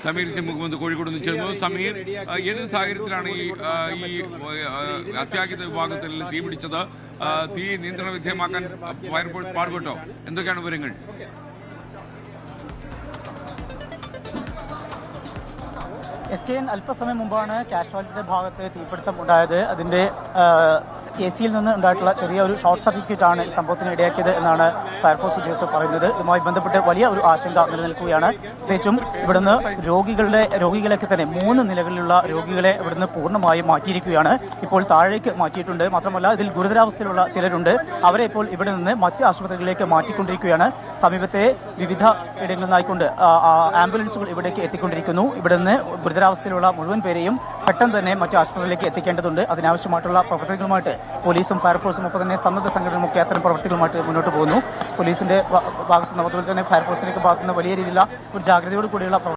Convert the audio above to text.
സമീർ മുഹമ്മദ് കോഴിക്കോട് നിന്ന് ചേർന്നു. സമീർ, ഏത് സാഹചര്യത്തിലാണ് ഈ അത്യാഹിത വിഭാഗത്തിൽ തീ പിടിച്ചത്? തീ നിയന്ത്രണ വിധേയമാക്കാൻ ഫയർഫോഴ്സ് പാടുപെട്ടോ? എന്തൊക്കെയാണ് വിവരങ്ങൾ? SKN അല്പസമയം മുമ്പാണ് കാഷ്വാലിറ്റിയുടെ ഭാഗത്ത് തീപിടുത്തം ഉണ്ടായത്. അതിൻ്റെ AC-യിൽ നിന്ന് ഉണ്ടായിട്ടുള്ള ചെറിയൊരു ഷോർട്ട് സർക്യൂട്ടാണ് ഈ സംഭവത്തിന് ഇടയാക്കിയത് എന്നാണ് ഫയർഫോഴ്സ് ഉദ്യോഗസ്ഥർ പറയുന്നത്. ഇതുമായി ബന്ധപ്പെട്ട് വലിയ ഒരു ആശങ്ക നിലനിൽക്കുകയാണ്. പ്രത്യേകിച്ചും ഇവിടുന്ന് രോഗികളൊക്കെ തന്നെ 3 നിലകളിലുള്ള രോഗികളെ ഇവിടുന്ന് പൂർണ്ണമായും മാറ്റിയിരിക്കുകയാണ്. ഇപ്പോൾ താഴേക്ക് മാറ്റിയിട്ടുണ്ട്. മാത്രമല്ല ഇതിൽ ഗുരുതരാവസ്ഥയിലുള്ള ചിലരുണ്ട്. അവരെ ഇപ്പോൾ ഇവിടെ നിന്ന് മറ്റ് ആശുപത്രികളിലേക്ക് മാറ്റിക്കൊണ്ടിരിക്കുകയാണ്. സമീപത്തെ വിവിധ ഇടങ്ങളിൽ നിന്നായിക്കൊണ്ട് ആംബുലൻസുകൾ ഇവിടേക്ക് എത്തിക്കൊണ്ടിരിക്കുന്നു. ഇവിടെ നിന്ന് ഗുരുതരാവസ്ഥയിലുള്ള മുഴുവൻ പേരെയും പെട്ടെന്ന് തന്നെ മറ്റ് ആശുപത്രികളിലേക്ക് എത്തിക്കേണ്ടതുണ്ട്. അതിനാവശ്യമായിട്ടുള്ള പ്രവർത്തനങ്ങളുമായിട്ട് പോലീസും ഫയർഫോഴ്സും ഒപ്പം തന്നെ സന്നദ്ധ സംഘടനകളൊക്കെ അത്തരം പ്രവർത്തികളുമായിട്ട് മുന്നോട്ട് പോകുന്നു. പോലീസിന്റെ ഭാഗത്തുനിന്ന് അതുപോലെ തന്നെ ഫയർഫോഴ്സിന്റെ ഭാഗത്തുനിന്ന് വലിയ രീതിയിലുള്ള ഒരു ജാഗ്രതയോട് കൂടിയുള്ള